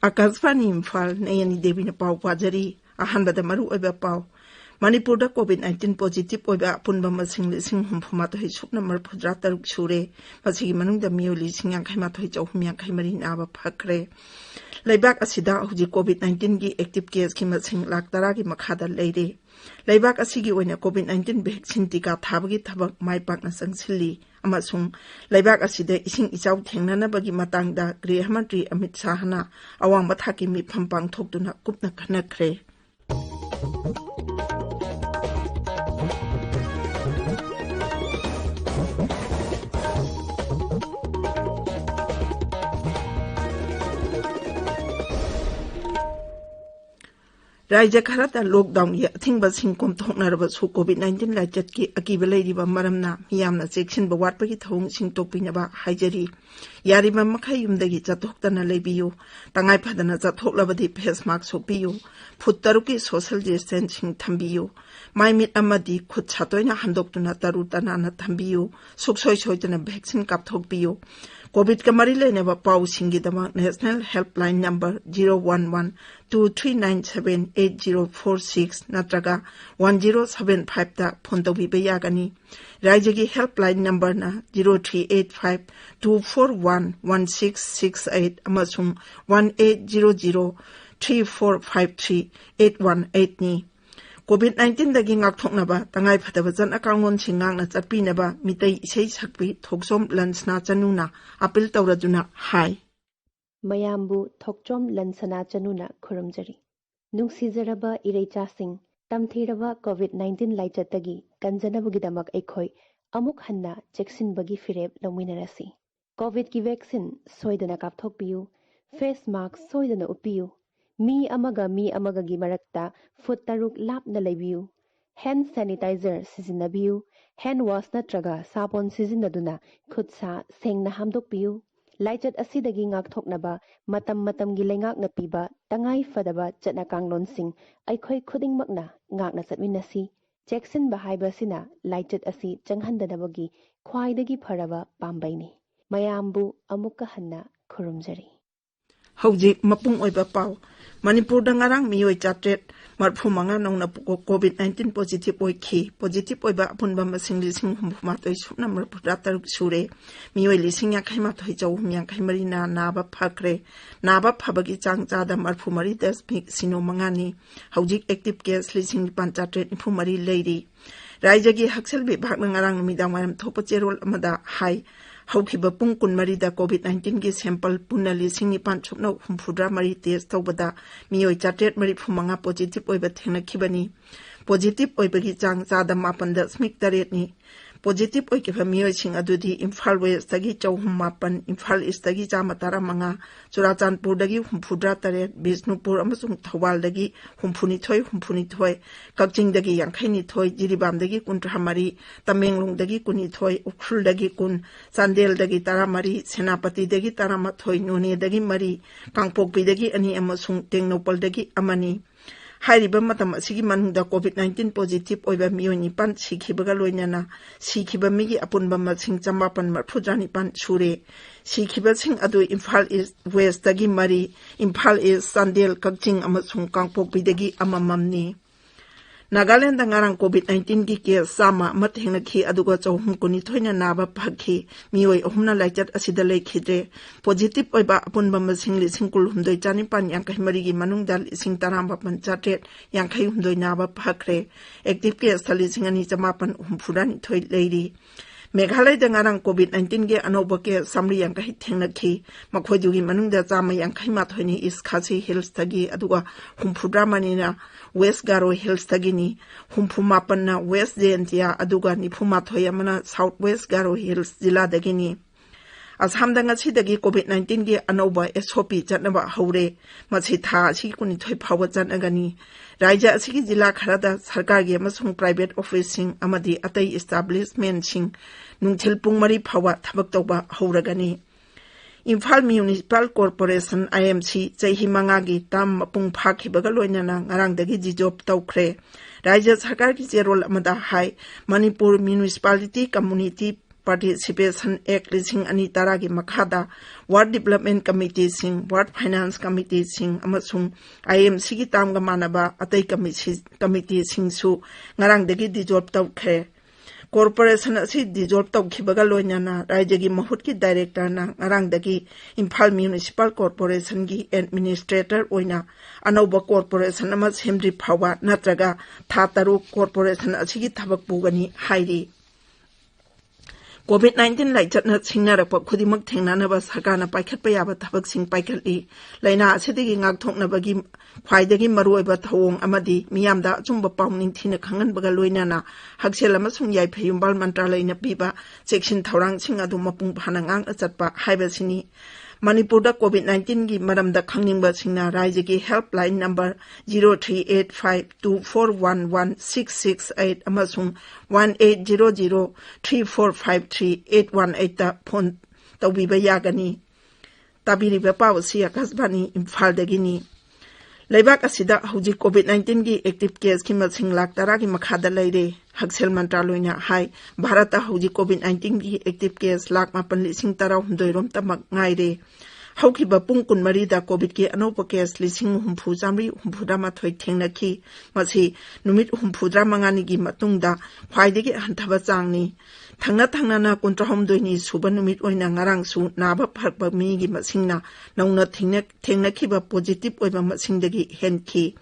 आकाशवाणी इम्फाल नयनी देवी ने पाव पाजरी अहनबद मरु ओइबा पाव मणिपुर दा कोविड-19 पॉजिटिव ओइबा अपुनबा मसिंग लिसिंग हुमफुमाथोइ सुकना मरफुद्रा तरुक सुरे मसिगी मनुंगदा मियो लिसिंग यांखाइमाथोइ चौहुम यांखाइमरी नाबा फखरे लैबाक असिदा हुजि कोविड-19 की एक्टिव केस की मसिंग लाख 10 की मखादा लेरे लैबाक असिगी ओइना कोविड-19 वैक्सीन टीका थाबगी थबक माइपाकना संगसिल्ली अमसुंग लैबाक असिदा इसिंग इचाउ थेंगननबगी मतंगदा गृह मंत्री अमित शाहना अवांग थाकी मिफम पांगथोक्तुना कुपना खनखरे राज्य खरदा लॉकडाउन या अथिंगबसिंग कोमथोकनरबसु कोविड-19 लाइचत की अकीब लेरिबा मरमना मियामना चेक्सिन बवाटपगी थौंगसिंग तोपिनबा हाइजरी यारिबा मखै युमदगी चथोक्तना लेबियो तंगाइ फदना चथोक्लबदि फेस मास्क सोपियो फुट तरुकी सोशल डिस्टेंसिंग थंबियो माइमिट अमदि खुद छातोइना हंदोक्तुना तरु तनाना थंबियो सुखसोय सोइतना वैक्सीन कापथोकपियो कोविड का मरी लेनेबा पाउसिंगीदमक नेशनल हेल्पलाइन नंबर 011-2397-8046 नत्रगा 1075 दा फोन तौबिबा यागनी राज्य की हेल्पलाइन नंबर ना 0385-241-1668 अमसुंग 1800-3453-818 नी कोविड-19 दगी ngakthoknaba tangai phadaba jan akangon singangna chapinaba mitei isei sakpi thoksom lansna chanuna apil tawraduna hai mayambu thokchom lansana chanuna khurumjari nungsijaraba ireicha sing tamthiraba covid-19 laichatagi kanjanabugidamak eikhoi amuk hanna cheksin bagi fireb lawminarasi covid ki vaccine soidana kapthokpiu face mask soidana upiu मी अमगा गी मरक्ता foot तरुक लापना लेबियु hand sanitiser सिजिनबियु hand wash नत्रगा साबोन सिजिनदुना खुद सा सेंगना हामदोकपियु लाइचत असिदगी ngakthoknaba matam gi lengakna piba tangai fadaba chatna kanglonsing aikhoi khudingmakna ngakna chatminasi jackson bahaiba sina लाइचत asi changhandanabagi khwaidagi pharaba pambaini mayambu amukka hanna khurumjari हौजिक मपुंग ओइबा पाव मणिपुर दंगारांग मियोय चाट्रेट मरफु मंगा नौना कोविड-19 पॉजिटिव ओइखी पॉजिटिव ओइबा अपुनबा मसिंग लिसिंग हुमफुमातोइ सुकना मरफुद्रा तरुक सुरे मियोय लिसिंग यांखाइमाथोइ चौहुम यांखाइमरी नाबा फखरे नाबा फबगी चांग चादा मरफु मरी 10.0 मंगानी हौजिक एक्टिव केस लिसिंग 5.4 लेरी राज्य की हक्सल विभाग नंगारांग मिदांग वायम थोप चेरोल अमदा हाई हौखिबा पुंग कुनमरीदा कोविड-19 की सैंपल पुना लिसिंग 5.63 मरी टेस्ट तौबदा मियोय 4.35 पॉजिटिव ओइबा थेंगनखिबनी पॉजिटिव ओइबगी चांग चादा 8.8 नि पॉजिटिव ओइकिबा मियोयसिंग अदुदि इम्फाल वेस्ट तगी 4.9 इम्फाल ईस्ट तगी 15 चुराचांदपुर दगी 48 बिष्णुपुर अमसुंग थौबाल दगी 92 कक्चिंग दगी 92 जिरिबाम दगी 13 तमेंगलोंग दगी 12 उखरुल दगी 10 चांदेल दगी 13 सेनापति दगी 13 नोने दगी 4 कांगपोकपी दगी 2 अमसुंग टेंगनोपल दगी 1 हाइरिबा मतम असिगी मनुंगदा कोविड-19 पॉजिटिव ओइबा मियोय 9 सिखिबगा लोइनाना सिखिबा मिगी अपुनबा मसिंग 549 सुरे सिखिबा सिंग अदु इम्फाल ईस्ट वेस्ट दगी 4 इम्फाल ईस्ट चांदेल कक्चिंग अमसुंग कांगपोकपी दगी अमममनी नागालैंड नगारांग कोविड-19 की केस सामा मथेंगनखी अदुगा 492 नाबा फखी मियोय अहुमना लाइचत असिदा लेखिद्रे पॉजिटिव ओइबा अपुनबा मसिंग लिसिंग 19 की मनुंगदा लिसिंग 13 नाबा फखरे एक्टिव केस लिसिंग 2 लेरी मेघालय दंगारांग कोविड-19 के अनोबा के सामरी यांकहि थेंगनखी मखोइदुगी मनुंगदा 158 इस खासी हिल्स तगी अदुगा 54 वेस्ट गारो hills तगिनी 54 waste Jaintia अदुगा 94 south west गारो हिल्स जिला दगिनी असम दंगसिदगी कोविड-19 के अनोबा एसओपी चटनबा हौरे मछि था असि कुनिथोइ फाव चटनगनी राज्य असि जिला खरदा सरकार के अमसुंग प्राइवेट ऑफिसिंग अमदी अतई एस्टैब्लिशमेंट सिंग नुंथिल पुंग 4 फाव थबक तौबा हौरगनी Imphal Municipal Corporation IMC Chahi Mangagi Tam Mapung Phakhibaga loinana ngarangdagi jijob tawkhre Rajya Sarkar ki jerol amada hai Manipur Municipality Community Participation Act Lising Ani Taragi Makhada Ward Development Committee Sing Ward Finance Committee Sing amasung IMC ki tamga manaba atai committee sing su ngarangdagi jijob tawkhre Corporation asi dissolve tawkhibaga loinana rajyagi mahut ki director na ngarangdagi Imphal Municipal Corporation gi administrator oina anauba corporation ama semri phawa natraga thataru corporation asi gi thabak pugani hairi COVID-19 lai chatna singnarakpa khudimak thengnanaba sarkarna paikhatpa yaba thabak sing paikhatli laina asidagi ngakthoknabagi khwaidagi maruoiba thawong amadi miyamda achumba pawning thina khanganbaga loinana haksel amasung yaiphyumbal mantralayna piba section thorang sing adu mapung phana ngang achatpa haibasini Manipur da COVID-19 gi maramda khangningba singna rajyagi helpline number 038524116668 amasung 180034538818 da phone tawbiba yagani tabiriba pawsi akasbani Imphal dagini Laibak asida hauji COVID-19 gi active case ki masing lak tara ki makhada laire haksel mantraloina hai Bharata hauji COVID-19 gi active case lak mapan lising tara hundoirom tamak ngaire hauki bapung kun marida COVID ki anopa case lising humpu jamri humpudama thoi thengnaki masi numit humpudra mangani gi matungda khwaidegi hanthaba changni thangna na kuntrahom doini suba numit oina ngarang su naba phakba mi gi masingna nauna thengnaki ba positive oiba masingdagi henki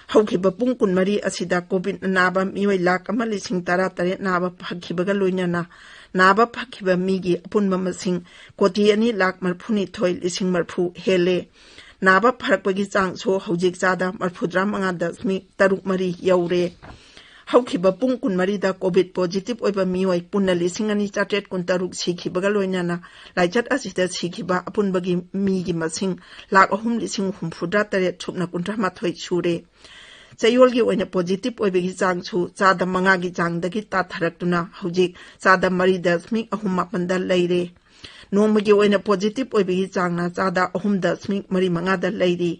hauki bapung kun mari asida COVID naba miwai lak amali sing tara tare naba phakhibaga loinana naba phakhiba mi gi apunba masing koti ani lak marphuni thoi lising marphu hele naba phakbagi chang so haujik chada marphudra manga dasmi taruk mari yaure haukiba pung kun marida COVID positive oiba miwai punna lising ani chatet kun taruk sikhibaga loinana laichat asida sikhiba apunbagi mi gi masing lak ahum lising humphudra tare chupna kuntra mathoi sure Chayol gi oina positive oibegi chang chu chada manga gi chang dagi ta tharaktuna haujik chada mari dasmik ahum mapanda leire nongmagi oina positive oibegi chang na chada ahum dasmik mari manga da leiri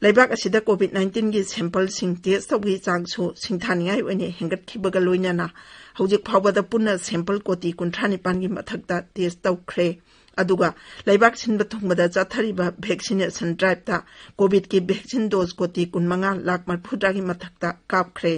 Laibak asida COVID-19 gi sample sing test tawgi chang chu singthaniai oine hengat khibaga loinana haujik phawada punna sample koti kunthani pangi mathakta test tawkhre aduga laibak sinba thongmada chathariba vaccination drive ta COVID ki vaccine dose koti kunmanga lak marphudra gi mathakta kapkhre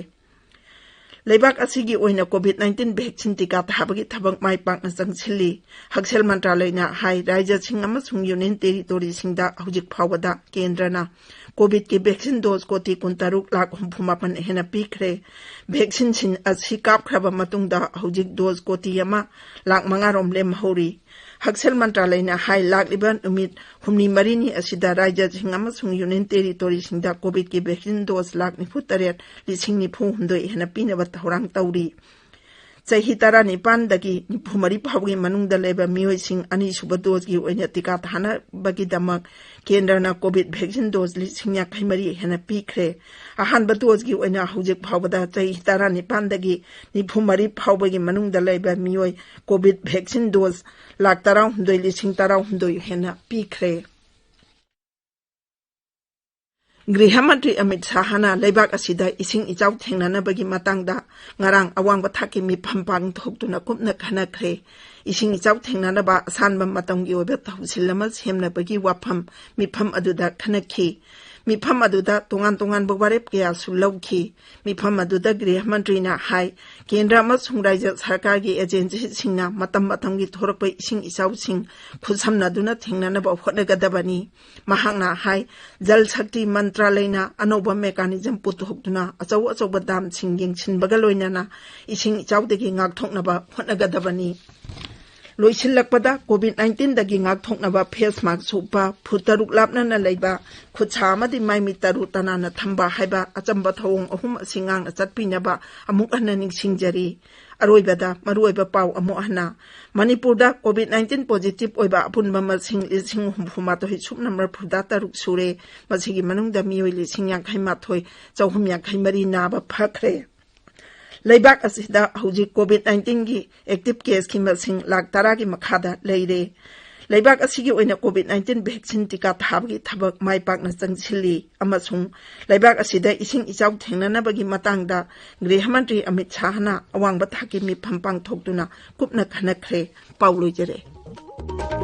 Laibak asigi oina COVID-19 vaccine tika thabagi thabak mai pakna changchili haksel mantralayna hai rajya sing amasung union territory singda hujik phawada kendrana COVID ki vaccine dose koti kuntaruk lak humpumapan hena pikre vaccine sin asi kapkhraba matungda hujik dose koti yama lak mangarom lem hori Haksel mantralayna hai lak liban umit humni marini asida rajya sing amasung union territory singda COVID ki vaccine dose lak ni phutaret lising ni phu hundoi hena pinaba thorang tauri Chahi tara ni pandagi ni phumari phawgi manungda leba mioi sing ani suba dose gi oina tika thana bagi damak kendrana COVID vaccine dose lising ya khaimari hena pikre ahan ba dose gi oina hujik phawada chahi tara ni pandagi ni phumari phawgi manungda leba mioi COVID vaccine dose lak tara hundoi lising tara hundoi hena pikre Grihamantri Amit Sahana Laibak asida ising ichaw thengnanabagi matangda ngarang awangba thaki mi phampang thoktuna kupna khanakre ising ichaw thengnanaba asanba matanggi obe thausilama semnabagi wafam mipham aduda khanakhi mipham aduda tongan bogwarep kya sulauki mipham aduda Grihamantri na hai kendra amasung rajya sarkar gi agency singna matam matamgi thorakpa ising ichaw sing khusamnaduna thengnanaba hotnagadabani mahangna hai jal shakti mantralayna anoba mechanism puthokduna achaw dam singing sinbaga loinana ising ichawdegi ngakthoknaba hotnagadabani Loisilakpada COVID-19 dagi ngakthoknaba face mask supa phutaruk lapnana leiba khutcha amadi maimi taru tanana thamba haiba achamba thawong ahum asingang achatpinaba amuk hana ningsingjari aroibada maruiba paw amu hana Manipurda COVID-19 positive oiba apunba masing lising humphuma to hitsum number phuda taruk sure masigi manungda mioi lising yang khaima thoi chauhum yang khaimari naba phakre Laibak asida hauji COVID-19 gi active case ki masing lak tara gi makhada leire Leibak asigi oina COVID-19 vaccine tika thabagi thabak mai pakna changchili amasung leibak asida ising ichau thengnanabagi matangda Griha Mantri Amit Shahna awangba thaki mifam pangthokduna kupna khanakhre paulojere.